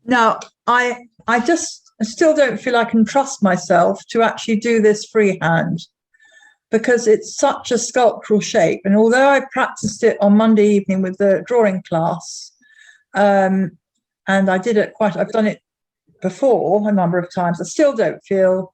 Now, I still don't feel I can trust myself to actually do this freehand because it's such a sculptural shape. And although I practiced it on Monday evening with the drawing class, and I've done it before a number of times, I just don't feel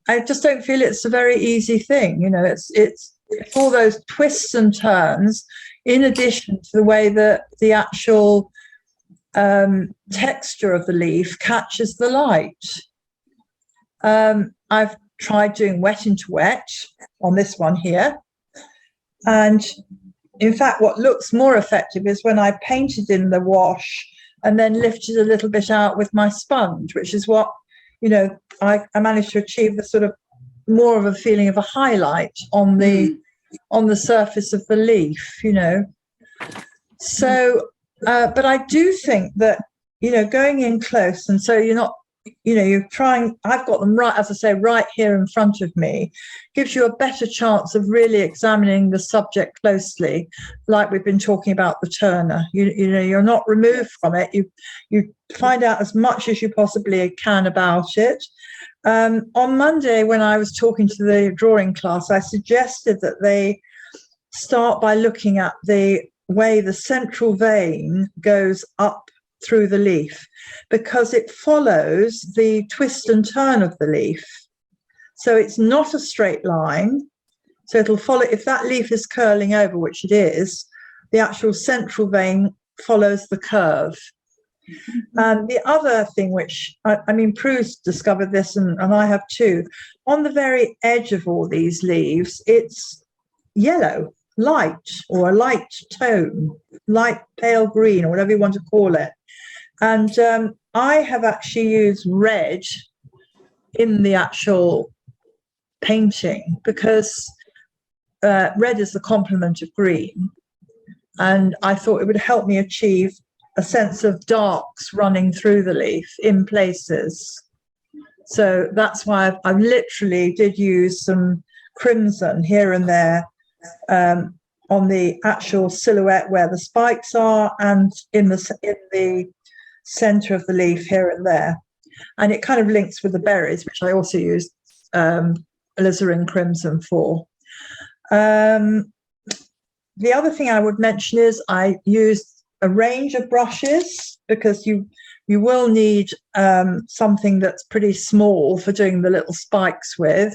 it's a very easy thing. You know, it's all those twists and turns in addition to the way that the actual texture of the leaf catches the light. I've tried doing wet into wet on this one here, and in fact what looks more effective is when I painted in the wash and then lifted a little bit out with my sponge, which is what, you know, I managed to achieve the sort of more of a feeling of a highlight on the surface of the leaf, you know. So but I do think that, you know, going in close, and so you're not, you know, you're trying, I've got them right, as I say, right here in front of me, gives you a better chance of really examining the subject closely, like we've been talking about the Turner. You know, you're not removed from it. You find out as much as you possibly can about it. On Monday, when I was talking to the drawing class, I suggested that they start by looking at the way the central vein goes up through the leaf, because it follows the twist and turn of the leaf. So it's not a straight line. So it'll follow, if that leaf is curling over, which it is, the actual central vein follows the curve. And the other thing, which I mean, Prue's discovered this, and I have too, on the very edge of all these leaves, it's yellow, light, or a light tone, light pale green, or whatever you want to call it. And I have actually used red in the actual painting because red is the complement of green. And I thought it would help me achieve a sense of darks running through the leaf in places. So that's why I literally did use some crimson here and there on the actual silhouette where the spikes are, and in the center of the leaf here and there. And it kind of links with the berries, which I also used alizarin crimson for. The other thing I would mention is I used a range of brushes, because you will need something that's pretty small for doing the little spikes with.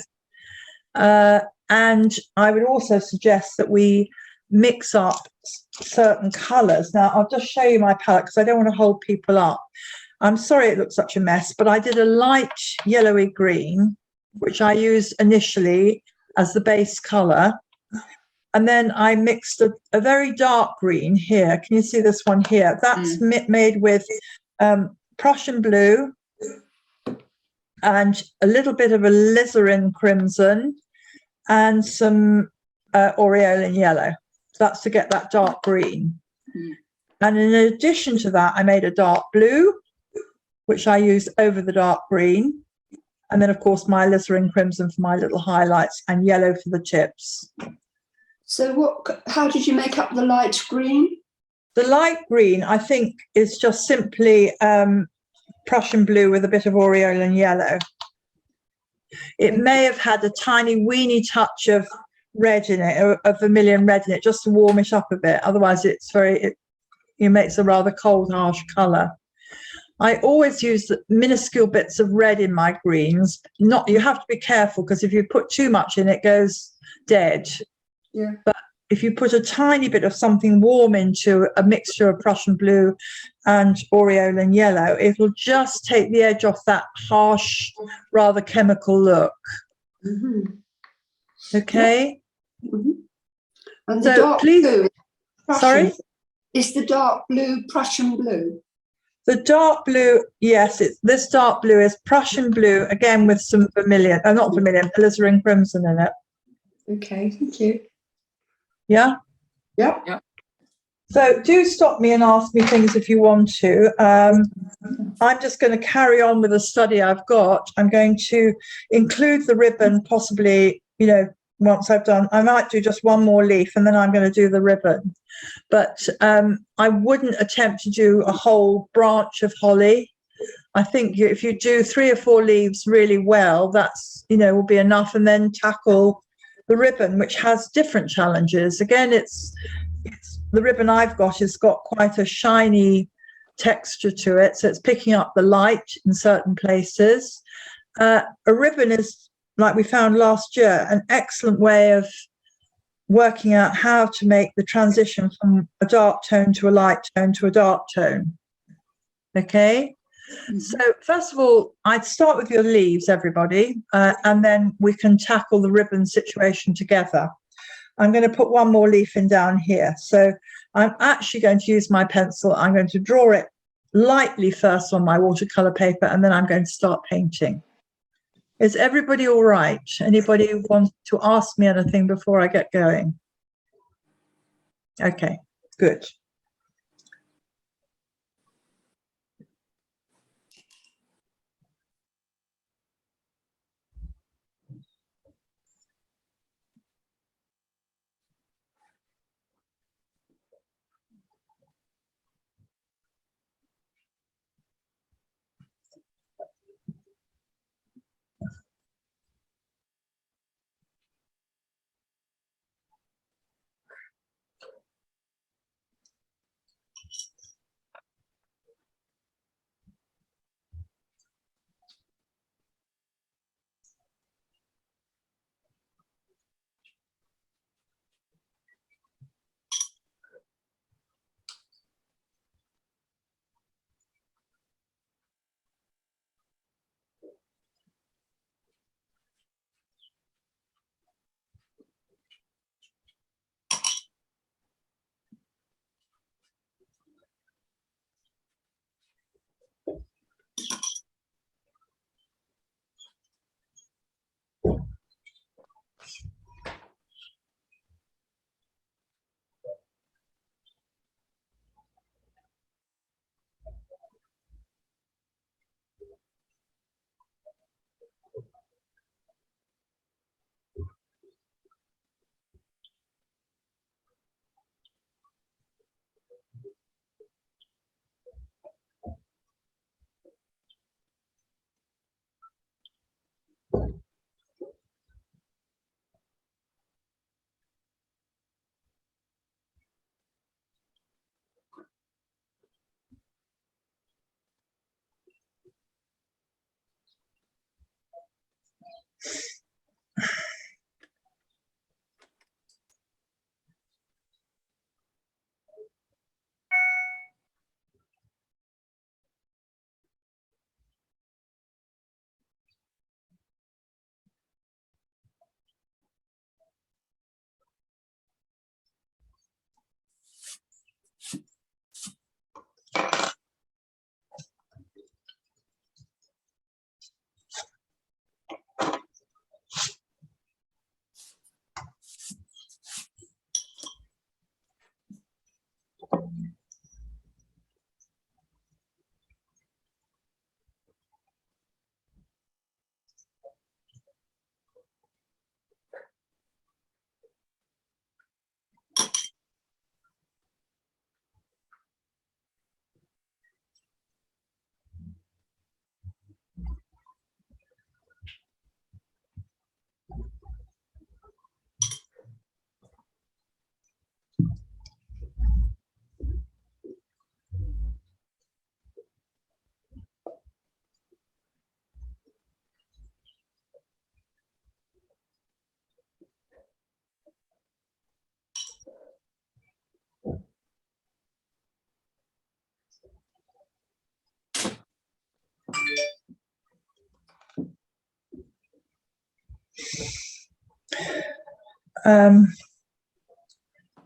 And I would also suggest that we mix up certain colours. Now, I'll just show you my palette because I don't want to hold people up. I'm sorry it looks such a mess, but I did a light yellowy green, which I used initially as the base colour. And then I mixed a very dark green here. Can you see this one here? That's made with Prussian blue and a little bit of alizarin crimson and some aureolin yellow. So that's to get that dark green. And in addition to that, I made a dark blue, which I used over the dark green. And then, of course, my alizarin crimson for my little highlights and yellow for the tips. So how did you make up the light green? The light green, I think, is just simply Prussian blue with a bit of aureolin yellow. It may have had a tiny weeny touch of red in it, or of vermilion red in it, just to warm it up a bit. Otherwise, it makes a rather cold, harsh colour. I always use the minuscule bits of red in my greens. You have to be careful, because if you put too much in, it goes dead. Yeah. But if you put a tiny bit of something warm into a mixture of Prussian blue and aureolin yellow, it'll just take the edge off that harsh, rather chemical look. Okay. And the dark blue, sorry? Is the dark blue Prussian blue? The dark blue, yes, this dark blue is Prussian blue, again with some vermilion, not vermilion, alizarin crimson in it. Okay, thank you. Yeah? Yep. Yeah. So do stop me and ask me things if you want to. I'm just going to carry on with the study I've got. I'm going to include the ribbon possibly, once I've done, I might do just one more leaf and then I'm going to do the ribbon. But I wouldn't attempt to do a whole branch of holly. I think if you do 3 or 4 leaves really well, that's, will be enough, and then tackle the ribbon, which has different challenges. Again, it's the ribbon I've got has got quite a shiny texture to it, so it's picking up the light in certain places. A ribbon is, like we found last year, an excellent way of working out how to make the transition from a dark tone to a light tone to a dark tone. Okay. Mm-hmm. So first of all, I'd start with your leaves, everybody, and then we can tackle the ribbon situation together. I'm going to put one more leaf in down here. So I'm actually going to use my pencil. I'm going to draw it lightly first on my watercolor paper, and then I'm going to start painting. Is everybody all right? Anybody want to ask me anything before I get going? Okay, good.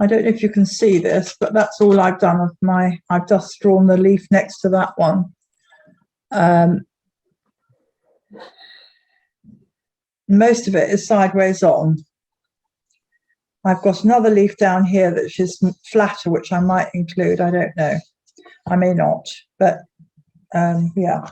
I don't know if you can see this, but that's all I've done of I've just drawn the leaf next to that one. Most of it is sideways on. I've got another leaf down here that is flatter, which I might include. I don't know. I may not, but yeah.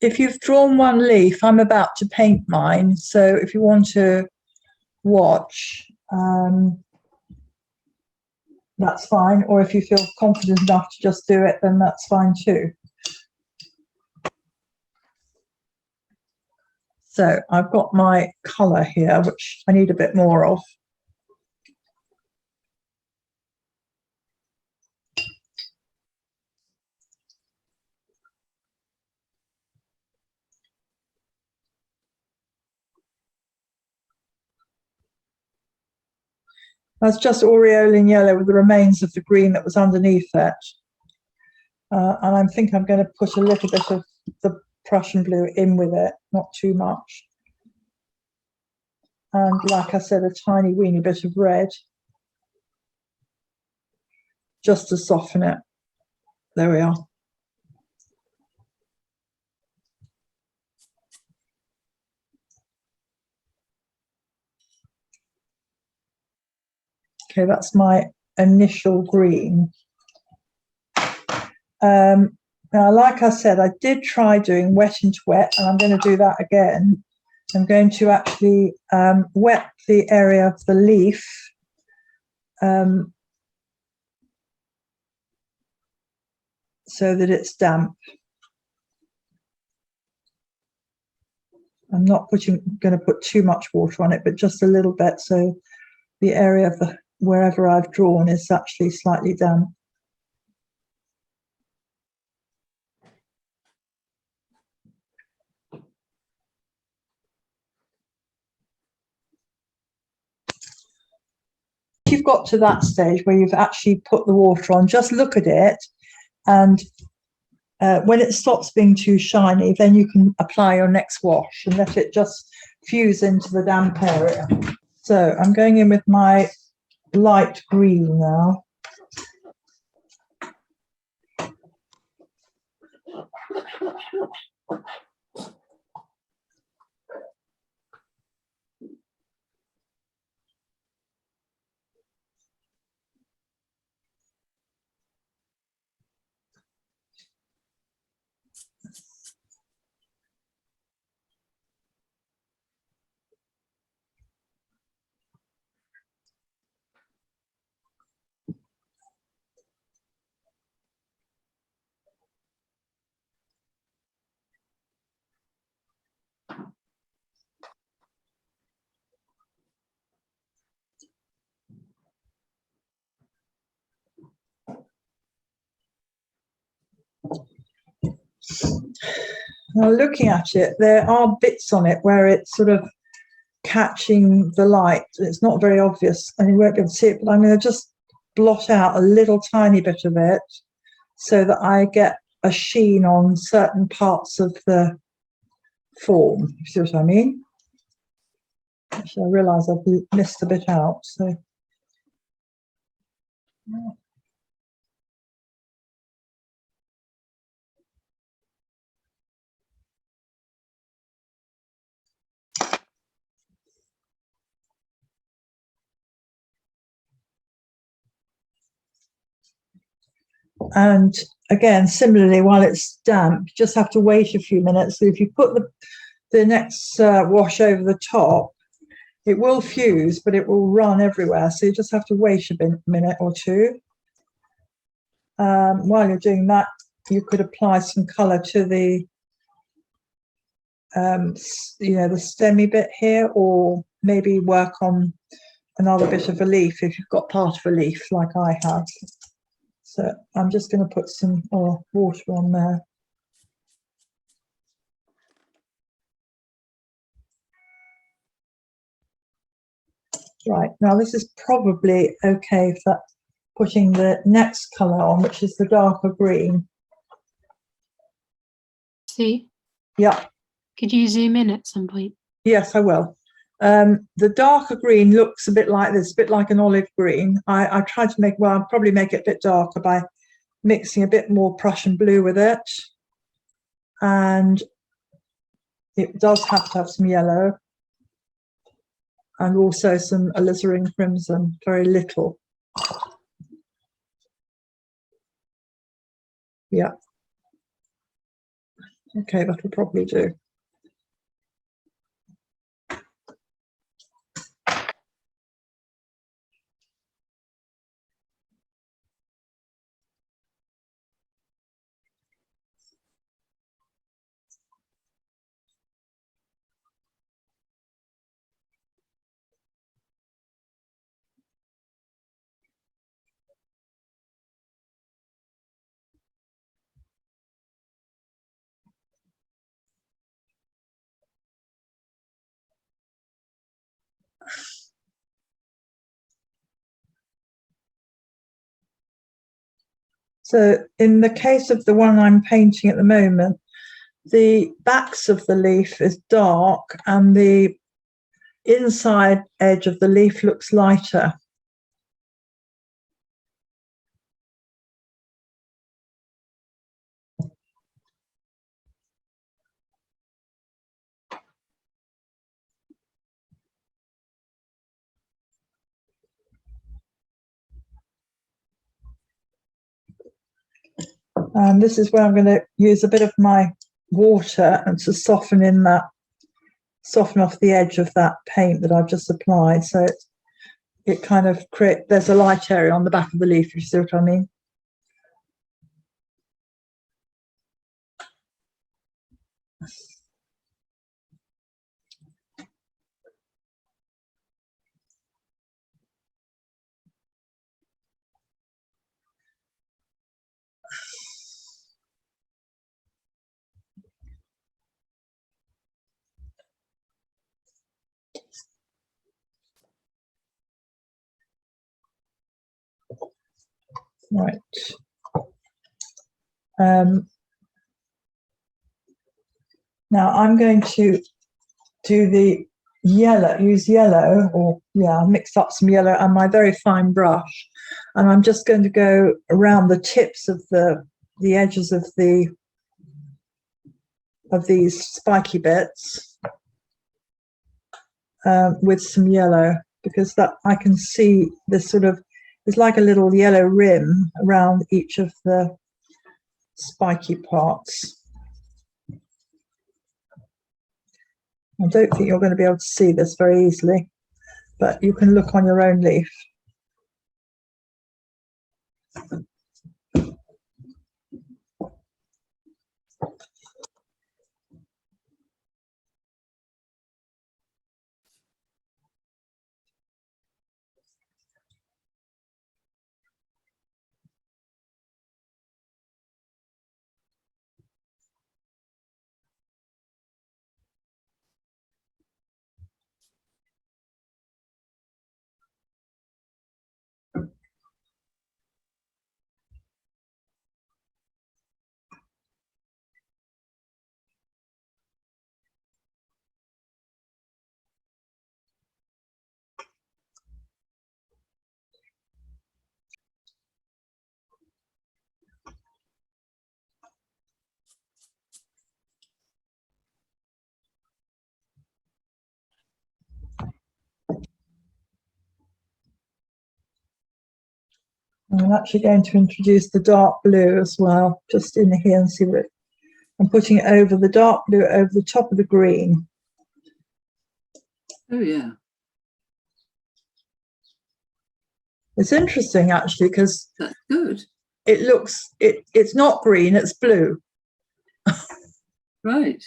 If you've drawn one leaf, I'm about to paint mine. So if you want to watch, that's fine. Or if you feel confident enough to just do it, then that's fine too. So I've got my colour here, which I need a bit more of. That's just aureolin yellow with the remains of the green that was underneath it. And I think I'm going to put a little bit of the Prussian blue in with it, not too much. And like I said, a tiny weeny bit of red, just to soften it. There we are. Okay, that's my initial green. Now, like I said, I did try doing wet into wet, and I'm going to do that again. I'm going to actually wet the area of the leaf so that it's damp. I'm not going to put too much water on it, but just a little bit, so the area of the wherever I've drawn is actually slightly damp. You've got to that stage where you've actually put the water on, just look at it, and when it stops being too shiny, then you can apply your next wash and let it just fuse into the damp area. So I'm going in with my light green now. Now, looking at it, there are bits on it where it's sort of catching the light. It's not very obvious, and you won't be able to see it, but I'm going to just blot out a little tiny bit of it so that I get a sheen on certain parts of the form. You see what I mean? Actually, I realise I've missed a bit out, so. And again, similarly, while it's damp, you just have to wait a few minutes. So if you put the next wash over the top, it will fuse, but it will run everywhere. So you just have to wait a minute or two. While you're doing that, you could apply some colour to the, the stemmy bit here, or maybe work on another bit of a leaf if you've got part of a leaf like I have. So I'm just going to put some water on there. Right, now this is probably okay for putting the next colour on, which is the darker green. See? Yeah. Could you zoom in at some point? Yes, I will. The darker green looks a bit like this, a bit like an olive green. I tried to make, well, I'll probably make it a bit darker by mixing a bit more Prussian blue with it. And it does have to have some yellow. And also some alizarin crimson, very little. Yeah. Okay, that'll probably do. So in the case of the one I'm painting at the moment, the backs of the leaf is dark and the inside edge of the leaf looks lighter. And this is where I'm going to use a bit of my water and to soften off the edge of that paint that I've just applied. So it kind of there's a light area on the back of the leaf, if you see what I mean. Right. Now I'm going to do the use yellow, or mix up some yellow and my very fine brush, and I'm just going to go around the tips of the edges of these spiky bits with some yellow, because that I can see this sort of, it's like a little yellow rim around each of the spiky parts. I don't think you're going to be able to see this very easily, but you can look on your own leaf. I'm actually going to introduce the dark blue as well, just in here, and see what I'm putting it over the dark blue over the top of the green. Oh yeah. It's interesting actually, because That's good. it looks, it's not green, it's blue. Right.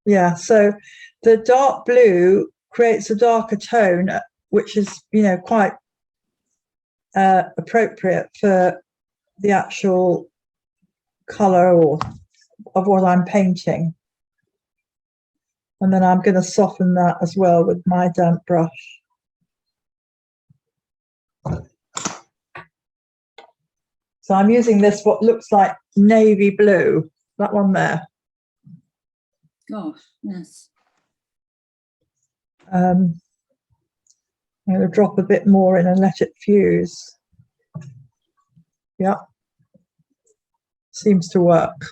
Yeah, so the dark blue creates a darker tone, which is, quite appropriate for the actual colour of what I'm painting. And then I'm going to soften that as well with my damp brush. So I'm using this, what looks like navy blue, that one there. Gosh, yes. I'm going to drop a bit more in and let it fuse. Yeah, seems to work.